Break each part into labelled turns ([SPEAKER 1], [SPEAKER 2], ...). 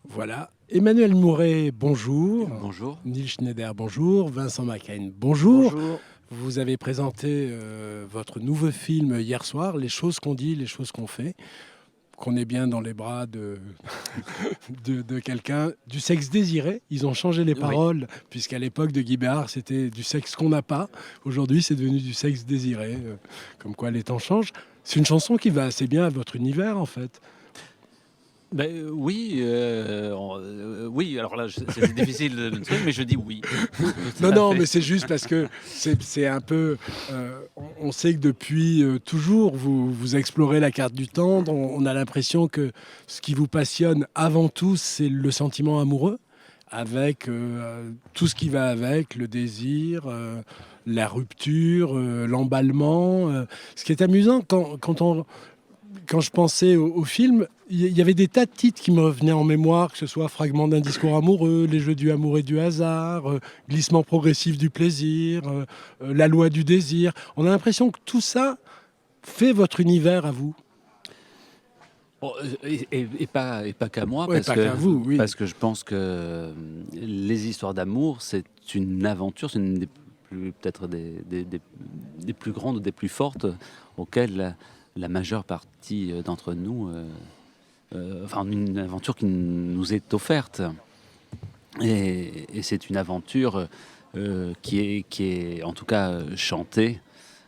[SPEAKER 1] Voilà. Emmanuel Mouret, bonjour.
[SPEAKER 2] Bonjour.
[SPEAKER 1] Neil Schneider, bonjour. Vincent Macaigne, bonjour.
[SPEAKER 3] Bonjour.
[SPEAKER 1] Vous avez présenté votre nouveau film hier soir, Les choses qu'on dit, les choses qu'on fait. Qu'on est bien dans les bras de quelqu'un du sexe désiré. Ils ont changé les
[SPEAKER 2] Oui.
[SPEAKER 1] paroles, puisqu'à l'époque de Guy Béard, c'était du sexe qu'on n'a pas. Aujourd'hui, c'est devenu du sexe désiré. Comme quoi les temps changent. C'est une chanson qui va assez bien à votre univers, en fait.
[SPEAKER 2] Oui, oui, alors là, c'est difficile de le truc, mais je dis oui. Tout
[SPEAKER 1] Non,
[SPEAKER 2] à
[SPEAKER 1] non,
[SPEAKER 2] fait.
[SPEAKER 1] mais c'est juste parce que c'est un peu. On sait que depuis toujours, vous explorez la carte du temps. On a l'impression que ce qui vous passionne avant tout, c'est le sentiment amoureux, avec tout ce qui va avec, le désir, la rupture, l'emballement. Ce qui est amusant quand je pensais au film, il y avait des tas de titres qui me revenaient en mémoire, que ce soit Fragment d'un discours amoureux, Les jeux du amour et du hasard, Glissement progressif du plaisir, La loi du désir. On a l'impression que tout ça fait votre univers à vous.
[SPEAKER 2] Bon, et pas qu'à moi,
[SPEAKER 1] Ouais, pas qu'à vous, oui.
[SPEAKER 2] parce que je pense que les histoires d'amour, c'est une aventure, c'est une des plus, peut-être des plus grandes, des plus fortes, auxquelles la majeure partie d'entre nous, enfin, une aventure qui nous est offerte. Et c'est une aventure qui est en tout cas chantée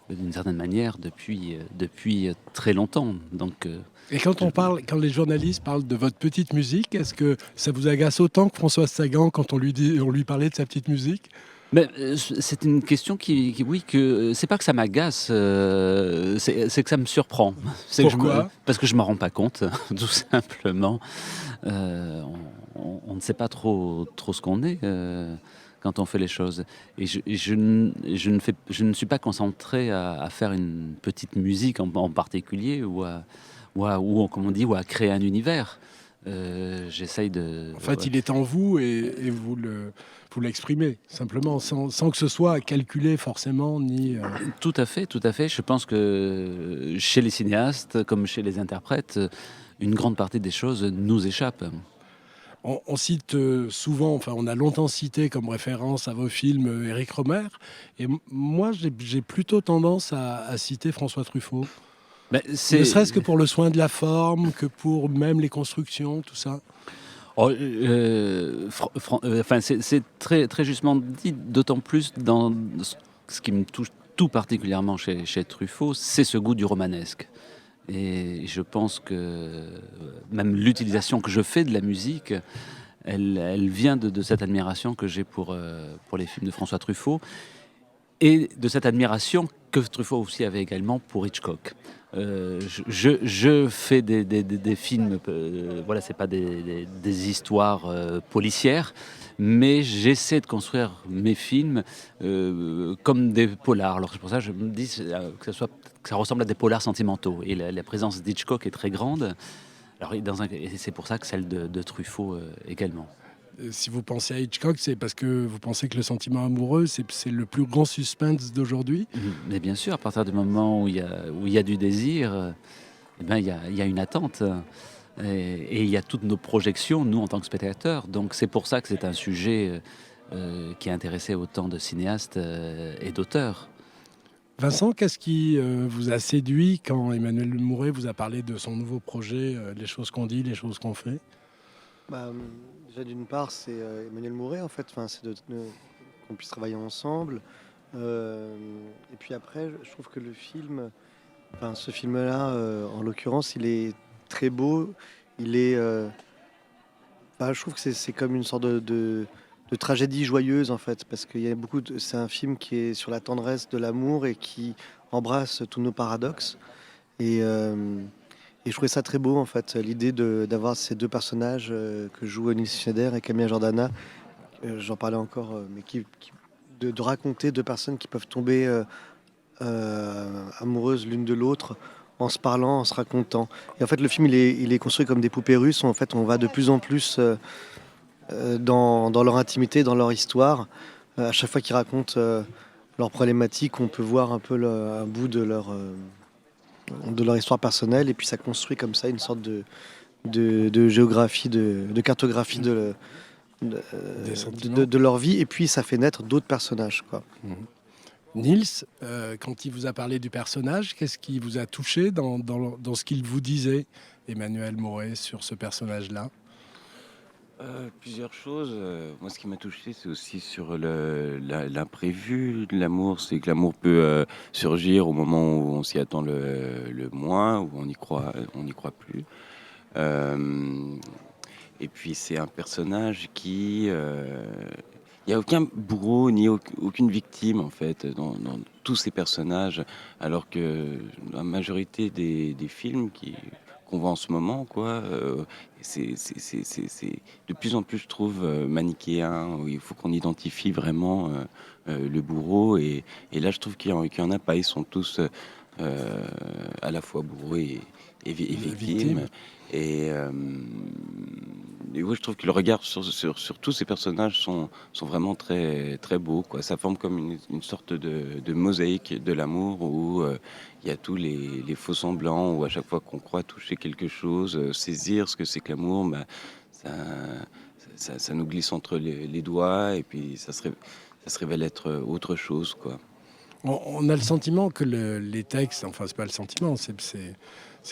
[SPEAKER 2] d'une certaine manière depuis très longtemps. Donc,
[SPEAKER 1] Et quand quand les journalistes parlent de votre petite musique, est-ce que ça vous agace autant que Françoise Sagan quand on lui parlait de sa petite musique?
[SPEAKER 2] mais c'est une question oui, que c'est pas que ça m'agace, c'est que ça me surprend. C'est que
[SPEAKER 1] Pourquoi?
[SPEAKER 2] parce que je m'en rends pas compte, tout simplement. On ne sait pas trop ce qu'on est. Quand on fait les choses. Je ne suis pas concentré à faire une petite musique en particulier ou comme on dit, ou à créer un univers. J'essaye de.
[SPEAKER 1] En fait, il est en vous et vous l'exprimez simplement, sans que ce soit calculé forcément, ni.
[SPEAKER 2] Tout à fait, tout à fait. Je pense que chez les cinéastes, comme chez les interprètes, une grande partie des choses nous échappent.
[SPEAKER 1] On cite souvent, enfin, on a longtemps cité comme référence à vos films Éric Romer, et moi, j'ai plutôt tendance à citer François Truffaut,
[SPEAKER 2] Ben,
[SPEAKER 1] ne
[SPEAKER 2] c'est
[SPEAKER 1] serait-ce que pour le soin de la forme, que pour même les constructions, tout ça.
[SPEAKER 2] Oh, enfin, c'est très justement dit, d'autant plus dans ce qui me touche tout particulièrement chez Truffaut, c'est ce goût du romanesque. Et je pense que même l'utilisation que je fais de la musique, elle vient de cette admiration que j'ai pour les films de François Truffaut et de cette admiration que Truffaut aussi avait également pour Hitchcock. Je fais des films, voilà, c'est pas des histoires policières, mais j'essaie de construire mes films comme des polars. Alors c'est pour ça que je me dis que ça ressemble à des polars sentimentaux. Et la présence d'Hitchcock est très grande. Alors, et c'est pour ça que celle de Truffaut également.
[SPEAKER 1] Si vous pensez à Hitchcock, c'est parce que vous pensez que le sentiment amoureux, c'est le plus grand suspense d'aujourd'hui.
[SPEAKER 2] Mais bien sûr, à partir du moment où il y a du désir, eh ben, il y a une attente. Et il y a toutes nos projections, nous, en tant que spectateurs. Donc c'est pour ça que c'est un sujet qui a intéressé autant de cinéastes et d'auteurs.
[SPEAKER 1] Vincent, qu'est-ce qui vous a séduit quand Emmanuel Mouret vous a parlé de son nouveau projet, Les choses qu'on dit, les choses qu'on fait?
[SPEAKER 3] Déjà d'une part, c'est Emmanuel Mouret en fait. Enfin, qu'on puisse travailler ensemble. Euh, et puis après, je trouve que le film, enfin, ce film-là, en l'occurrence, il est très beau. Il est, je trouve que c'est comme une sorte de tragédie joyeuse en fait, parce qu'il y a c'est un film qui est sur la tendresse de l'amour et qui embrasse tous nos paradoxes. Et, euh, et je trouvais ça très beau en fait, l'idée d'avoir ces deux personnages que jouent Neil Schneider et Camilla Jordana. J'en parlais encore, mais de raconter deux personnes qui peuvent tomber amoureuses l'une de l'autre en se parlant, en se racontant. Et en fait, le film il est construit comme des poupées russes. En fait, on va de plus en plus dans leur intimité, dans leur histoire. À chaque fois qu'ils racontent leurs problématiques, on peut voir un peu un bout de leur histoire personnelle, et puis ça construit comme ça une sorte de géographie, de cartographie
[SPEAKER 1] Des sentiments.
[SPEAKER 3] de leur vie, et puis ça fait naître d'autres personnages, quoi.
[SPEAKER 1] Niels, quand il vous a parlé du personnage, qu'est-ce qui vous a touché dans ce qu'il vous disait, Emmanuel Mouret, sur ce personnage-là?
[SPEAKER 4] Plusieurs choses. Moi, ce qui m'a touché, c'est aussi sur l'imprévu de l'amour. C'est que l'amour peut surgir au moment où on s'y attend le moins, où on n'y croit plus. Euh, et puis, c'est un personnage qui... il n'y a aucun bourreau ni aucune victime, en fait, dans tous ces personnages, alors que la majorité des films qu'on voit en ce moment, quoi, c'est de plus en plus, je trouve, manichéen, où il faut qu'on identifie vraiment le bourreau, et là, je trouve qu'il y en a pas, ils sont tous à la fois bourreaux et victimes. Et, euh, et oui, je trouve que le regard sur tous ces personnages sont vraiment très, très beaux, quoi. Ça forme comme une sorte de mosaïque de l'amour où il y a tous les faux semblants, où à chaque fois qu'on croit toucher quelque chose, saisir ce que c'est que l'amour, bah, ça, ça nous glisse entre les doigts, et puis ça se révèle être autre chose, quoi.
[SPEAKER 1] On a le sentiment que les textes, enfin c'est pas le sentiment, c'est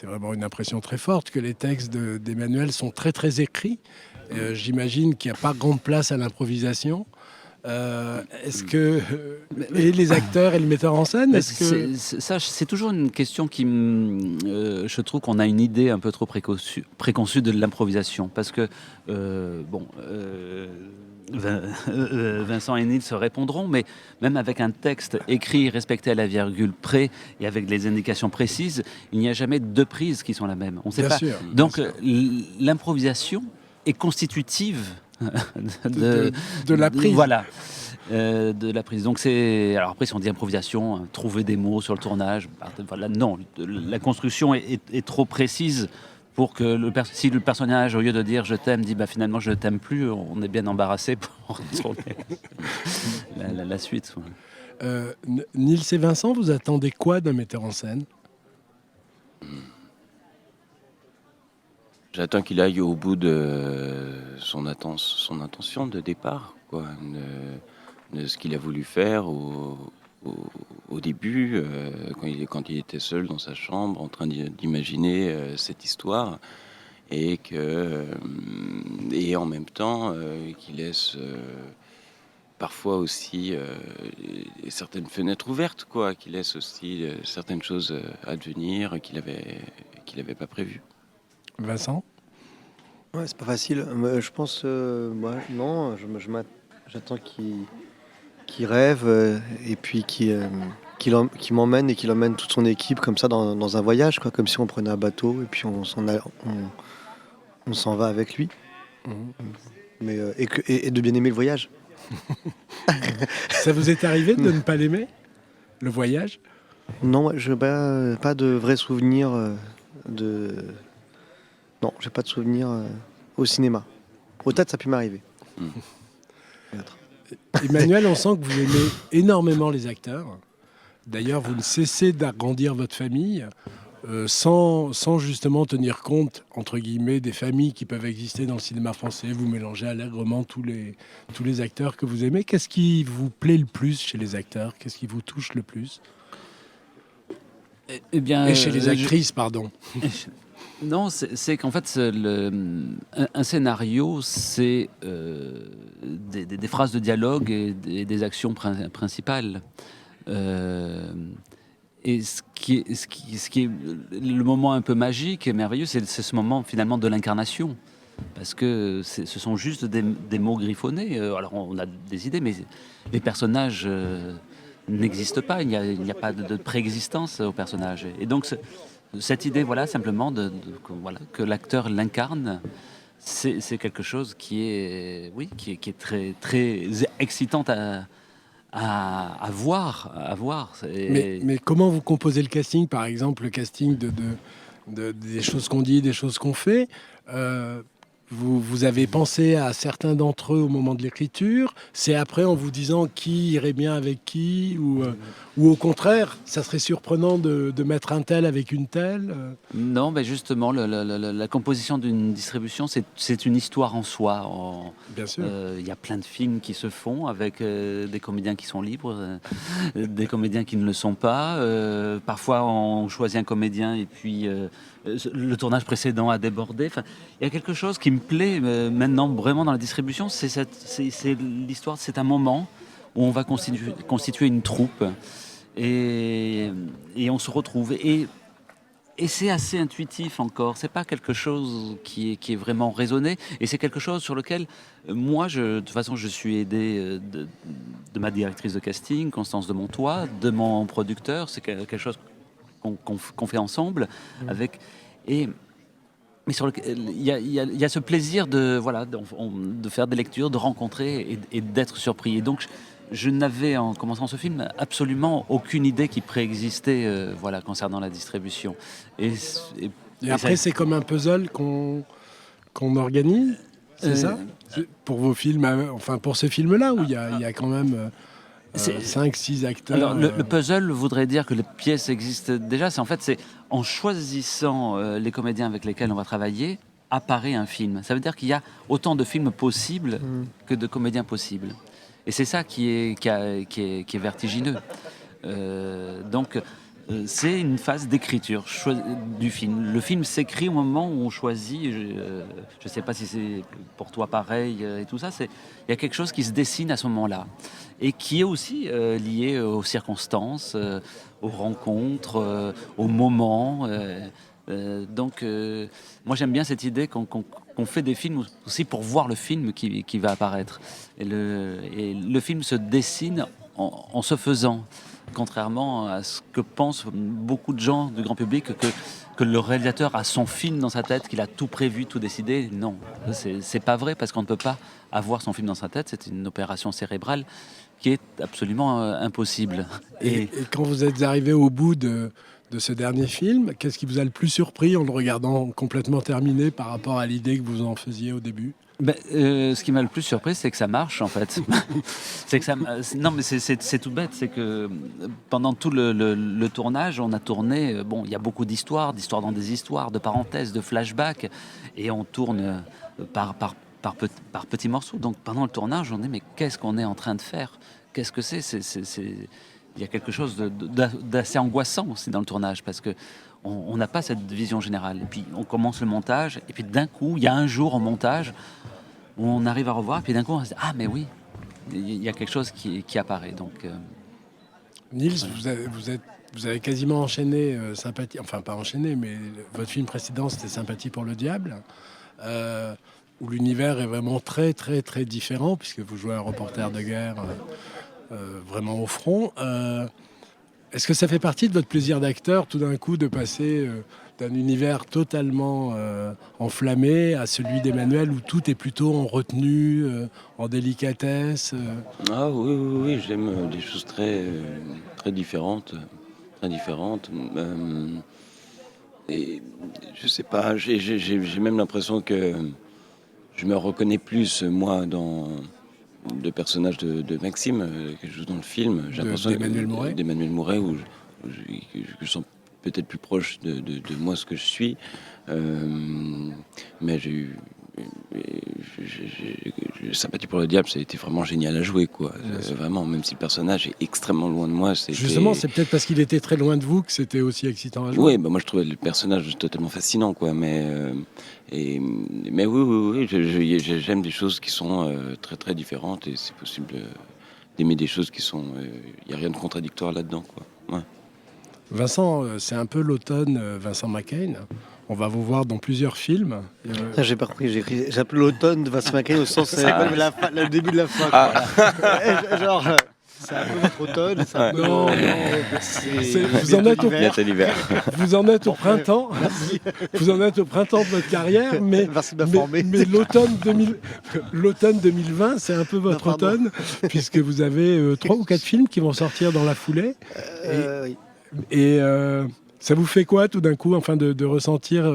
[SPEAKER 1] vraiment une impression très forte, que les textes d'Emmanuel sont très très écrits. J'imagine qu'il n'y a pas grande place à l'improvisation. Est-ce que et les acteurs et le metteur en scène, est-ce que
[SPEAKER 2] Ça, c'est toujours une question qui je trouve qu'on a une idée un peu trop préconçue de l'improvisation, parce que Vincent et Niels se répondront, mais même avec un texte écrit, respecté à la virgule près et avec les indications précises, il n'y a jamais deux prises qui sont la même. On sait
[SPEAKER 1] bien
[SPEAKER 2] pas.
[SPEAKER 1] sûr,
[SPEAKER 2] Donc
[SPEAKER 1] bien sûr.
[SPEAKER 2] l'improvisation est constitutive
[SPEAKER 1] de la prise.
[SPEAKER 2] Voilà. De la prise. Donc c'est. Alors après, si on dit improvisation, trouver des mots sur le tournage, voilà, non. La construction est trop précise pour que si le personnage, au lieu de dire je t'aime, dit bah finalement je t'aime plus, on est bien embarrassé pour tourner la suite.
[SPEAKER 1] Niels et Vincent, vous attendez quoi d'un metteur en scène?
[SPEAKER 4] J'attends qu'il aille au bout de son intention de départ, quoi, de ce qu'il a voulu faire au début, quand il était seul dans sa chambre, en train d'imaginer cette histoire, et en même temps qu'il laisse parfois aussi certaines fenêtres ouvertes, quoi, qu'il laisse aussi certaines choses advenir qu'il avait pas prévues.
[SPEAKER 1] Vincent?
[SPEAKER 3] Ouais, c'est pas facile. Je pense, non, j'attends qu'il rêve, et puis qu'il m'emmène et qu'il emmène toute son équipe comme ça dans un voyage, quoi, comme si on prenait un bateau et puis on s'en va avec lui. Mais, et de bien aimer le voyage.
[SPEAKER 1] Ça vous est arrivé de ne pas l'aimer, le voyage?
[SPEAKER 3] Non, je pas de vrais souvenirs de. Non, j'ai pas de souvenirs au cinéma. Au théâtre, ça a pu m'arriver. Théâtre.
[SPEAKER 1] Emmanuel, on sent que vous aimez énormément les acteurs. D'ailleurs, vous ne cessez d'agrandir votre famille sans justement tenir compte, entre guillemets, des familles qui peuvent exister dans le cinéma français. Vous mélangez allègrement tous les acteurs que vous aimez. Qu'est-ce qui vous plaît le plus chez les acteurs? Qu'est-ce qui vous touche le plus?
[SPEAKER 2] Eh bien,
[SPEAKER 1] Et chez les actrices, pardon.
[SPEAKER 2] Non, c'est qu'en fait, un scénario, c'est des phrases de dialogue et des actions principales. Et ce qui est le moment un peu magique et merveilleux, c'est ce moment finalement de l'incarnation. Parce que ce sont juste des mots griffonnés. Alors on a des idées, mais les personnages n'existent pas. Il n'y a pas de préexistence aux personnages. Et donc cette idée, voilà, simplement que l'acteur l'incarne, c'est quelque chose qui est très très excitante à voir.
[SPEAKER 1] Mais comment vous composez le casting, par exemple, le casting des choses qu'on dit, des choses qu'on fait vous avez pensé à certains d'entre eux au moment de l'écriture? C'est après en vous disant qui irait bien avec qui? Ou au contraire, ça serait surprenant de mettre un tel avec une telle?
[SPEAKER 2] Non, mais justement, la composition d'une distribution, c'est une histoire en soi.
[SPEAKER 1] Bien sûr.
[SPEAKER 2] Il y a plein de films qui se font avec des comédiens qui sont libres, des comédiens qui ne le sont pas. Parfois, on choisit un comédien et puis le tournage précédent a débordé. Enfin, il y a quelque chose qui me plaît maintenant vraiment dans la distribution, c'est l'histoire, c'est un moment où on va constituer une troupe et on se retrouve. Et c'est assez intuitif encore, c'est pas quelque chose qui est vraiment raisonné, et c'est quelque chose sur lequel moi, de toute façon, je suis aidé de ma directrice de casting, Constance de Montois, de mon producteur, c'est quelque chose qu'on fait ensemble, avec... Mais sur lequel il y a ce plaisir de faire des lectures, de rencontrer et d'être surpris. Et donc, je n'avais, en commençant ce film, absolument aucune idée qui préexistait concernant la distribution. Et
[SPEAKER 1] après, c'est comme un puzzle qu'on organise, c'est ça? Pour vos films, enfin pour ce film-là, où il y a quand même 5-6 acteurs.
[SPEAKER 2] Alors, le puzzle voudrait dire que les pièces existent déjà. C'est en choisissant les comédiens avec lesquels on va travailler, apparaît un film. Ça veut dire qu'il y a autant de films possibles que de comédiens possibles. Et c'est ça qui est vertigineux. Donc, c'est une phase d'écriture du film. Le film s'écrit au moment où on choisit. Je ne sais pas si c'est pour toi pareil et tout ça. Il y a quelque chose qui se dessine à ce moment-là et qui est aussi lié aux circonstances, aux rencontres, aux moments. Donc, moi j'aime bien cette idée qu'on fait des films aussi pour voir le film qui va apparaître. Et le film se dessine en se faisant, contrairement à ce que pensent beaucoup de gens du grand public, que le réalisateur a son film dans sa tête, qu'il a tout prévu, tout décidé. Non, c'est pas vrai, parce qu'on ne peut pas avoir son film dans sa tête. C'est une opération cérébrale qui est absolument impossible.
[SPEAKER 1] Et quand vous êtes arrivé au bout de ce dernier film, qu'est-ce qui vous a le plus surpris en le regardant complètement terminé par rapport à l'idée que vous en faisiez au début?
[SPEAKER 2] Ce qui m'a le plus surpris, c'est que ça marche, en fait. Non, mais c'est tout bête. C'est que pendant tout le tournage, on a tourné. Bon, il y a beaucoup d'histoires dans des histoires, de parenthèses, de flashbacks, et on tourne par petits morceaux. Donc pendant le tournage, on dit mais qu'est-ce qu'on est en train de faire? Qu'est-ce que c'est? Il y a quelque chose d'assez angoissant aussi dans le tournage, parce que on n'a pas cette vision générale. Et puis on commence le montage, et puis d'un coup, il y a un jour au montage où on arrive à revoir, et puis d'un coup on se dit ah mais oui, il y a quelque chose qui apparaît. Donc
[SPEAKER 1] Nils, vous avez quasiment enchaîné Sympathie, enfin pas enchaîné, mais votre film précédent c'était Sympathie pour le diable, où l'univers est vraiment très très très différent, puisque vous jouez un reporter de guerre vraiment au front. Est-ce que ça fait partie de votre plaisir d'acteur, tout d'un coup, de passer d'un univers totalement enflammé à celui d'Emmanuel, où tout est plutôt en retenue, en délicatesse?
[SPEAKER 4] Ah oui, j'aime des choses très différentes. Et je sais pas, j'ai même l'impression que je me reconnais plus, moi, dans le personnage de Maxime que je joue dans le film. J'ai l'impression d'Emmanuel Mouret, où je sens peut-être plus proche de moi ce que je suis. Mais Sympathie pour le diable, ça a été vraiment génial à jouer, quoi. Vraiment, même si le personnage est extrêmement loin de moi.
[SPEAKER 1] Justement, c'est peut-être parce qu'il était très loin de vous que c'était aussi excitant à jouer.
[SPEAKER 4] Oui, moi je trouvais le personnage totalement fascinant, quoi. Mais oui, j'aime des choses qui sont très très différentes, et c'est possible d'aimer des choses qui sont. Il n'y a rien de contradictoire là-dedans, quoi. Ouais.
[SPEAKER 1] Vincent, c'est un peu l'automne Vincent McCain. On va vous voir dans plusieurs films.
[SPEAKER 3] J'ai pas compris, j'ai appelé l'automne de Vincent McCain au sens le début de la fin. Quoi. Genre, c'est un peu votre automne.
[SPEAKER 1] Non, vous en êtes vous en êtes au printemps. Vous en êtes au printemps de votre carrière, mais l'automne 2020, c'est un peu votre automne, puisque vous avez 3 ou 4 films qui vont sortir dans la foulée.
[SPEAKER 3] Oui.
[SPEAKER 1] Et Ça vous fait quoi tout d'un coup, enfin, de ressentir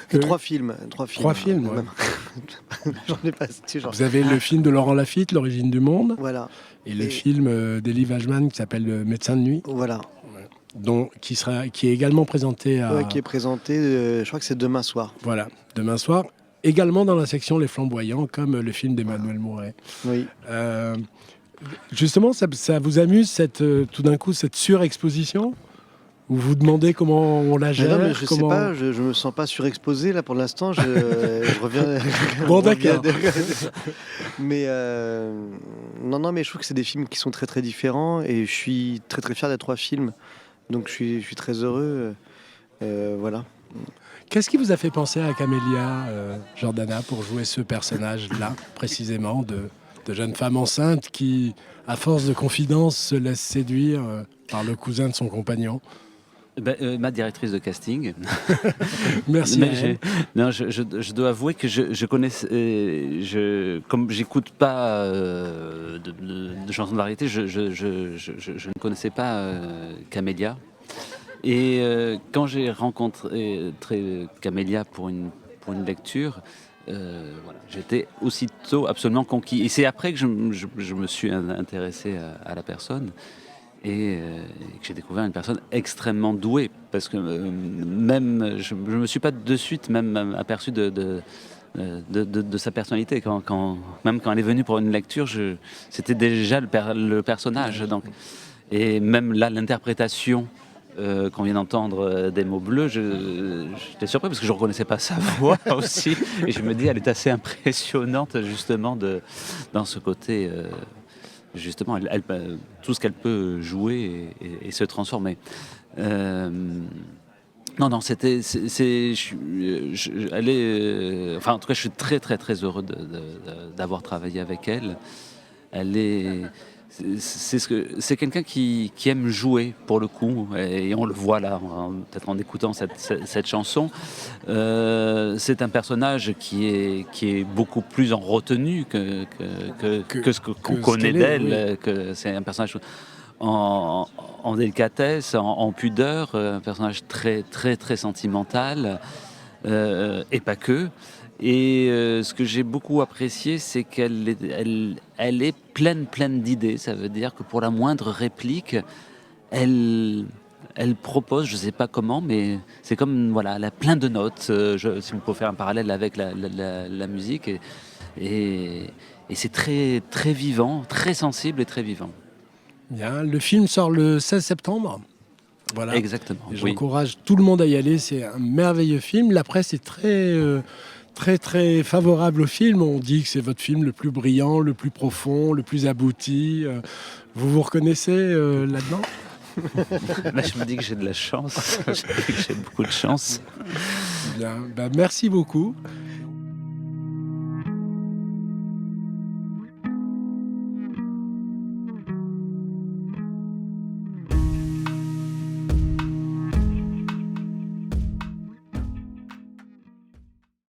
[SPEAKER 1] que...
[SPEAKER 3] Trois films.
[SPEAKER 1] Trois films, ouais.
[SPEAKER 3] J'en ai pas. Genre...
[SPEAKER 1] Vous avez le film de Laurent Lafitte, L'origine du monde,
[SPEAKER 3] Voilà.
[SPEAKER 1] et le film d'Elie Wajman qui s'appelle Le médecin de nuit,
[SPEAKER 3] Voilà.
[SPEAKER 1] qui est également présenté à...
[SPEAKER 3] Ouais, qui est présenté, je crois que c'est demain soir.
[SPEAKER 1] Voilà, demain soir. Également dans la section Les Flamboyants, comme le film d'Emmanuel Mouret.
[SPEAKER 3] Oui.
[SPEAKER 1] Justement, ça vous amuse tout d'un coup cette surexposition? Vous vous demandez comment on la gère?
[SPEAKER 3] Non, mais je sais pas, je me sens pas surexposé là pour l'instant. Je reviens.
[SPEAKER 1] Bon, d'accord.
[SPEAKER 3] Mais non, mais je trouve que c'est des films qui sont très très différents et je suis très très fier des trois films. Donc je suis très heureux. Voilà.
[SPEAKER 1] Qu'est-ce qui vous a fait penser à Camélia Jordana pour jouer ce personnage-là, précisément, de jeune femme enceinte qui, à force de confidence, se laisse séduire par le cousin de son compagnon?
[SPEAKER 2] Ma directrice de casting.
[SPEAKER 1] Merci.
[SPEAKER 2] Je dois avouer que je connaissais, comme j'écoute pas de chansons de variété, je ne connaissais pas Camélia. Et quand j'ai rencontré Camélia pour une lecture, voilà, j'étais aussitôt absolument conquis. Et c'est après que je me suis intéressé à la personne. Et que j'ai découvert une personne extrêmement douée, parce que même je me suis pas de suite même aperçu de sa personnalité. Même quand elle est venue pour une lecture, c'était déjà le personnage. Donc, et même là, l'interprétation qu'on vient d'entendre des mots bleus, j'étais surpris parce que je ne reconnaissais pas sa voix aussi. Et je me dis, elle est assez impressionnante justement dans ce côté... justement, tout ce qu'elle peut jouer et se transformer. Non, c'était, elle est, enfin, en tout cas, je suis très, très, très heureux d'avoir travaillé avec elle. Elle est, c'est quelqu'un qui aime jouer pour le coup, et on le voit là, peut-être en écoutant cette chanson. C'est un personnage qui est beaucoup plus en retenue que ce qu'on connaît d'elle. Oui. Que c'est un personnage en délicatesse, en pudeur, un personnage très très très sentimental, et pas que. Et ce que j'ai beaucoup apprécié, c'est qu'elle est pleine d'idées. Ça veut dire que pour la moindre réplique, elle propose, je ne sais pas comment, mais c'est comme, voilà, elle a plein de notes. Si on peut faire un parallèle avec la musique. Et c'est très, très vivant, très sensible et très vivant.
[SPEAKER 1] Bien, le film sort le 16 septembre. Voilà.
[SPEAKER 2] Exactement.
[SPEAKER 1] Et j'encourage tout le monde à y aller. C'est un merveilleux film. La presse est très très favorable au film. On dit que c'est votre film le plus brillant, le plus profond, le plus abouti. Vous vous reconnaissez là-dedans?
[SPEAKER 2] Là, je me dis que j'ai de la chance. Je me dis que j'ai beaucoup de chance.
[SPEAKER 1] Bien, merci beaucoup.